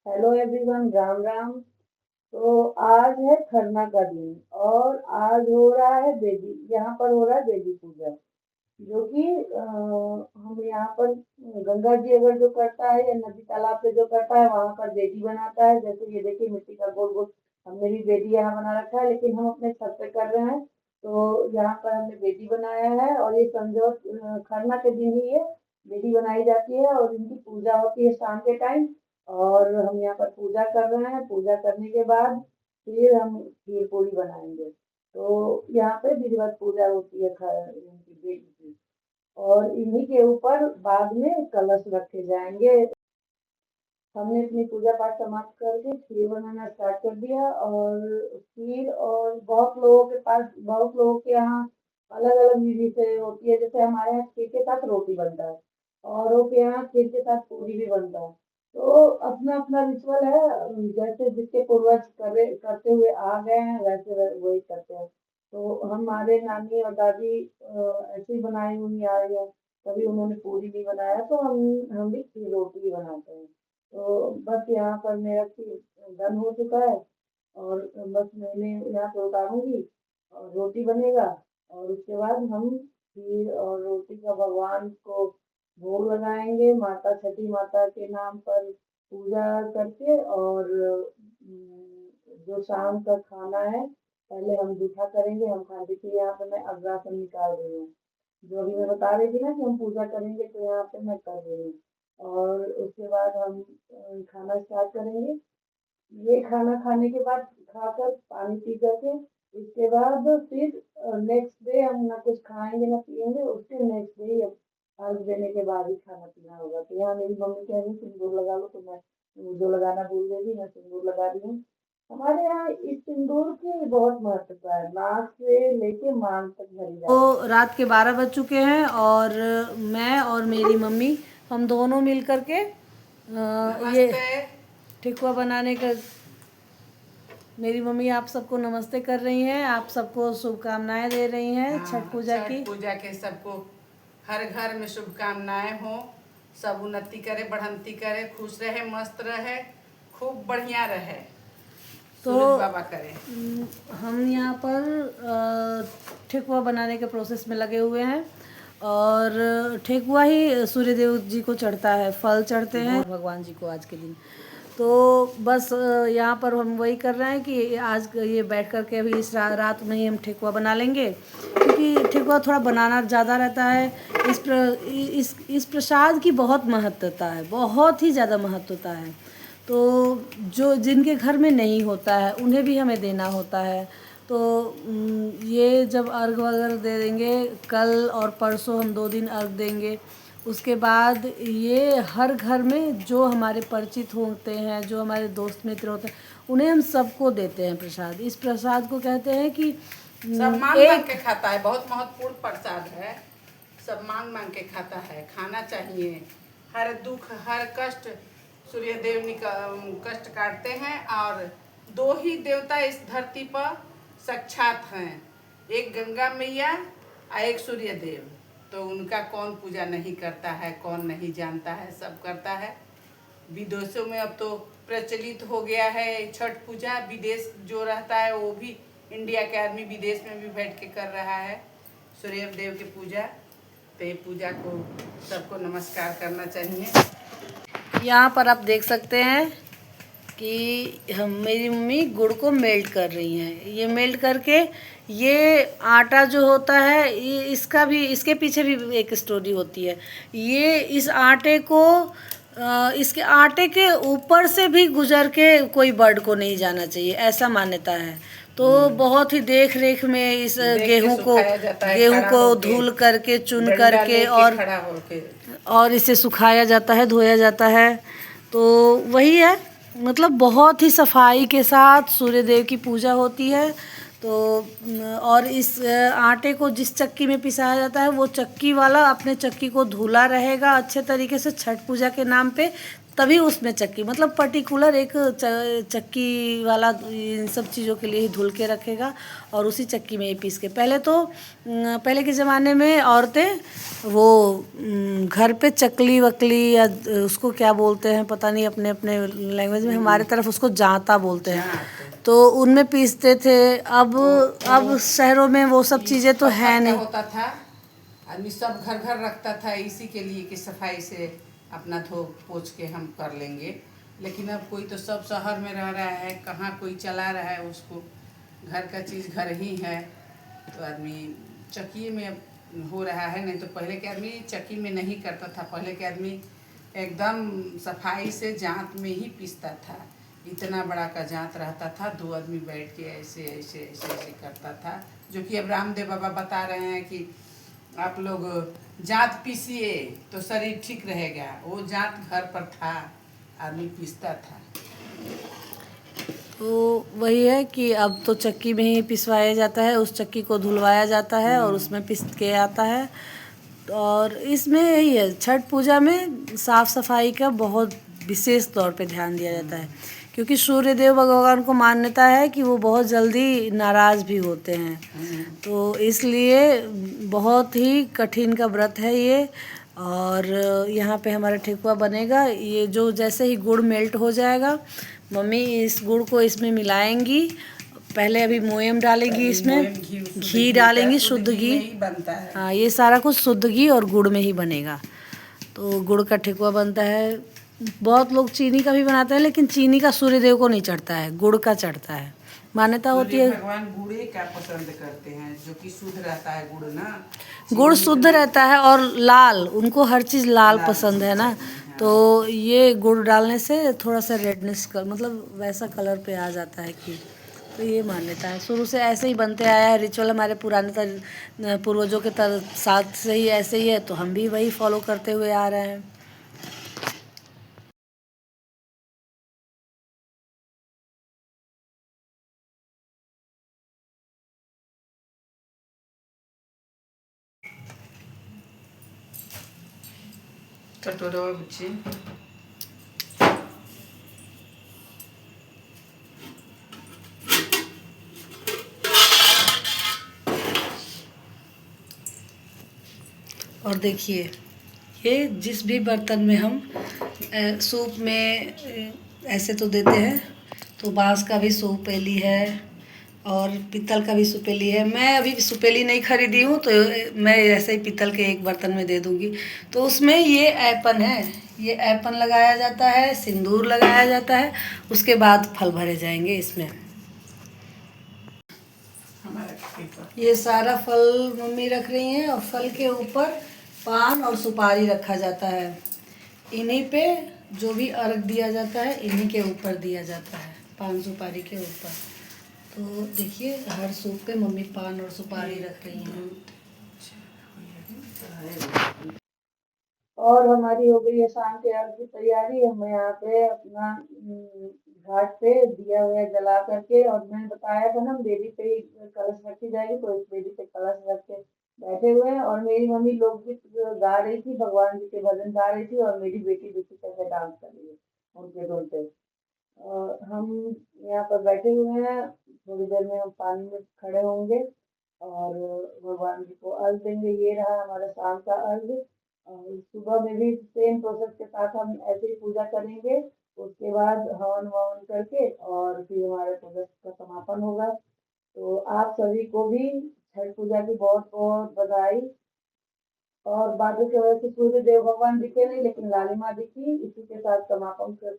Hello everyone, Ram Ram. तो आज है खरना का दिन और आज हो रहा है बेदी, यहाँ पर हो रहा है बेदी पूजा, जो कि हम यहाँ पर गंगा जी अगर जो करता है या नदी तालाब पे जो करता है वहाँ पर बेदी बनाता है। जैसे ये देखिए मिट्टी का गोल गोल हमने भी बेदी यहाँ बना रखा है, लेकिन हम अपने छत पे कर रहे हैं। तो यहाँ पर हमने बेदी बनाया है और ये संजो खरना के दिन ही ये बेदी बनाई जाती है और इनकी पूजा होती है शाम के टाइम। और हम यहाँ पर पूजा कर रहे हैं। पूजा करने के बाद फिर हम खीर पूरी बनाएंगे। तो यहाँ पे विधिवत पूजा होती है इनकी बेदी की। और इन्हीं के ऊपर बाद में कलश रखे जाएंगे। हमने अपनी पूजा पाठ समाप्त करके खीर बनाना स्टार्ट कर दिया। और खीर और बहुत लोगों के यहाँ अलग अलग विधि से होती है। जैसे हमारे यहाँ खीर के साथ रोटी बनता है, औरों के यहाँ खीर के साथ पूरी भी बनता है। तो अपना अपना रिचुअल है, जैसे जिसके पूर्वज करते हुए आ गए हैं वैसे वही करते हैं। तो हमारे नानी और दादी ऐसे ही बनाई हुई आ रही है। कभी उन्होंने पूरी भी बनाया तो हम भी खीर रोटी ही बनाते हैं। तो बस यहाँ पर मेरा खीर डन हो चुका है और बस मैंने यहाँ पे उतारूंगी और रोटी बनेगा। और उसके बाद हम खीर और रोटी का भगवान को भोग लगाएंगे, माता छठी माता के नाम पर पूजा करके। और जो शाम का खाना है पहले हम जूठा करेंगे। हम खा देखिए यहाँ पे मैं अग्रासन निकाल रही हूँ, जो अभी मैं बता रही थी ना कि हम पूजा करेंगे, तो यहाँ पे मैं कर रही हूँ। और उसके बाद हम खाना स्टार्ट करेंगे। ये खाना खाने के बाद खाकर पानी पी करके इसके बाद फिर नेक्स्ट डे हम ना कुछ खाएंगे ना पिएंगे। उसके नेक्स्ट डे अर्घ देने के बाद ही खाना पीना होगा। तो यहाँ मेरी मम्मी कह रही सिंदूर लगा लो, तो मैं जो लगाना भूल गई थी, मैं सिंदूर लगा रही हूँ। हमारे यहाँ इस सिंदूर की बहुत महत्वता है, नाक से लेके मांग तक भरी जाती है। तो रात के 12 बज चुके हैं और मैं और मेरी मम्मी हम दोनों मिल करके ये ठेकुआ बनाने का। मेरी मम्मी आप सबको नमस्ते कर रही हैं, आप सबको शुभकामनाएं दे रही हैं छठ पूजा की। छठ पूजा के सबको हर घर में शुभकामनाएं हो। सब उन्नति करे, बढ़ंती करे, खुश रहे, मस्त रहे, खूब बढ़िया रहे। तो सूरज बाबा करे। हम यहाँ पर ठेकुआ बनाने के प्रोसेस में लगे हुए हैं। और ठेकुआ ही सूर्य देव जी को चढ़ता है, फल चढ़ते हैं भगवान जी को आज के दिन। तो बस यहाँ पर हम वही कर रहे हैं कि आज ये बैठ कर के अभी इस रात में ही हम ठेकुआ बना लेंगे, क्योंकि ठेकुआ थोड़ा बनाना ज़्यादा रहता है। इस प्रसाद की बहुत महत्वता है, बहुत ही ज़्यादा महत्वता है। तो जो जिनके घर में नहीं होता है उन्हें भी हमें देना होता है। तो ये जब अर्घ वगैरह दे देंगे, कल और परसों हम 2 दिन अर्घ देंगे। उसके बाद ये हर घर में जो हमारे परिचित होते हैं, जो हमारे दोस्त मित्र होते हैं, उन्हें हम सबको देते हैं प्रसाद। इस प्रसाद को कहते हैं कि सब मांग मांग के खाता है, बहुत महत्वपूर्ण प्रसाद है। सब मांग मांग के खाता है, खाना चाहिए। हर दुख हर कष्ट सूर्य देव कष्ट काटते हैं। और 2 ही देवता इस धरती पर साक्षात हैं, एक गंगा मैया और एक सूर्य देव। तो उनका कौन पूजा नहीं करता है, कौन नहीं जानता है, सब करता है। विदेशों में अब तो प्रचलित हो गया है छठ पूजा। विदेश जो रहता है वो भी, इंडिया के आदमी विदेश में भी बैठ के कर रहा है सूर्य देव की पूजा। तो ये पूजा को सबको नमस्कार करना चाहिए। यहाँ पर आप देख सकते हैं कि मेरी मम्मी गुड़ को मेल्ट कर रही हैं। ये मेल्ट करके ये आटा जो होता है, इसका भी, इसके पीछे भी एक स्टोरी होती है। ये इस आटे को इसके आटे के ऊपर से भी गुजर के कोई बर्ड को नहीं जाना चाहिए, ऐसा मान्यता है। तो बहुत ही देख रेख में इस गेहूं को धुल करके, चुन करके और इसे सुखाया जाता है, धोया जाता है। तो वही है, मतलब बहुत ही सफाई के साथ सूर्य देव की पूजा होती है। तो और इस आटे को जिस चक्की में पिसाया जाता है, वो चक्की वाला अपने चक्की को धुला रहेगा अच्छे तरीके से छठ पूजा के नाम पे, तभी उसमें चक्की, मतलब पर्टिकुलर एक चक्की वाला इन सब चीज़ों के लिए ही धुल के रखेगा और उसी चक्की में ही पीस के। पहले तो पहले के ज़माने में औरतें वो घर पे चकली वकली या उसको क्या बोलते हैं पता नहीं, अपने अपने लैंग्वेज में, हमारे तरफ उसको जांता बोलते हैं, तो उनमें पीसते थे। अब शहरों में वो सब चीज़ें तो है नहीं। होता था, आदमी सब घर घर रखता था इसी के लिए कि सफाई से अपना धो पोछ के हम कर लेंगे। लेकिन अब कोई तो सब शहर में रह रहा है, कहाँ कोई चला रहा है उसको, घर का चीज़ घर ही है, तो आदमी चक्की में अब हो रहा है। नहीं तो पहले के आदमी चक्की में नहीं करता था, पहले के आदमी एकदम सफाई से जांत में ही पीसता था। इतना बड़ा का जांत रहता था, 2 आदमी बैठ के ऐसे ऐसे ऐसे ऐसे करता था। जो कि अब रामदेव बाबा बता रहे हैं कि आप लोग जांत पीसिए तो शरीर ठीक रहेगा। वो जांत घर पर था, आदमी पीसता था। तो वही है कि अब तो चक्की में ही पिसवाया जाता है, उस चक्की को धुलवाया जाता है और उसमें पिस के आता है। और इसमें यही है, छठ पूजा में साफ़ सफाई का बहुत विशेष तौर पे ध्यान दिया जाता है, क्योंकि सूर्य देव भगवान को मान्यता है कि वो बहुत जल्दी नाराज़ भी होते हैं, तो इसलिए बहुत ही कठिन का व्रत है ये। और यहाँ पे हमारा ठेकुआ बनेगा, ये जो जैसे ही गुड़ मेल्ट हो जाएगा, मम्मी इस गुड़ को इसमें मिलाएंगी। पहले अभी मोयम डालेंगी, इसमें घी डालेंगी, शुद्ध घी बनता है। हाँ, ये सारा कुछ शुद्ध घी और गुड़ में ही बनेगा। तो गुड़ का ठेकुआ बनता है। बहुत लोग चीनी का भी बनाते हैं, लेकिन चीनी का सूर्य देव को नहीं चढ़ता है, गुड़ का चढ़ता है, मान्यता होती है। भगवान गुड़े का पसंद करते हैं, जो कि शुद्ध रहता है गुड़ ना। गुड़ शुद्ध रहता है और लाल, उनको हर चीज़ लाल पसंद है ना, तो ये गुड़ डालने से थोड़ा सा रेडनेस का मतलब वैसा कलर पे आ जाता है कि, तो ये मान्यता है, शुरू से ऐसे ही बनते आया है। रिचुअल हमारे पुराने पूर्वजों के साथ से ही ऐसे ही है, तो हम भी वही फॉलो करते हुए आ रहे हैं। कटोरा बच्ची और देखिए, ये जिस भी बर्तन में हम सूप में ऐसे तो देते हैं, तो बांस का भी सुपेली है और पीतल का भी सुपेली है। मैं अभी सुपेली नहीं खरीदी हूँ, तो मैं ऐसे ही पीतल के एक बर्तन में दे दूँगी। तो उसमें ये ऐपन है, ये ऐपन लगाया जाता है, सिंदूर लगाया जाता है, उसके बाद फल भरे जाएंगे इसमें। ये सारा फल मम्मी रख रही हैं और फल के ऊपर पान और सुपारी रखा जाता है। इन्हीं पे जो भी अर्घ दिया जाता है, इन्हीं के ऊपर दिया जाता है, पान सुपारी के ऊपर। तो देखिए, हर सूप पे मम्मी पान और सुपारी रख रही हैं। और हमारी हो गई है शाम के अर्घ की तैयारी। हम यहाँ पे अपना घाट पे दिया हुआ जला करके, और मैंने बताया था ना बेदी पे ही कलश रखी जाएगी, तो इस बेदी पे कलश रख के बैठे हुए हैं। और मेरी मम्मी लोकगीत गा रही थी, भगवान जी के भजन गा रही थी, और मेरी बेटी दूसरी तरफ डांस कर रही है उनके ढोल। और हम यहाँ पर बैठे हुए हैं, थोड़ी देर में हम पानी में खड़े होंगे और भगवान जी को अर्घ देंगे। ये रहा हमारा शाम का अर्घ। और सुबह में भी सेम प्रोसेस के साथ हम ऐसे ही पूजा करेंगे। उसके बाद हवन ववन करके और फिर हमारे प्रोजेक्ट का समापन होगा। तो आप सभी को भी छठ पूजा की बहुत बहुत बधाई। और बादल की वजह से सूर्य देव भगवान दिखे नहीं, लेकिन लालिमा दिखी। इसी के साथ समापन कर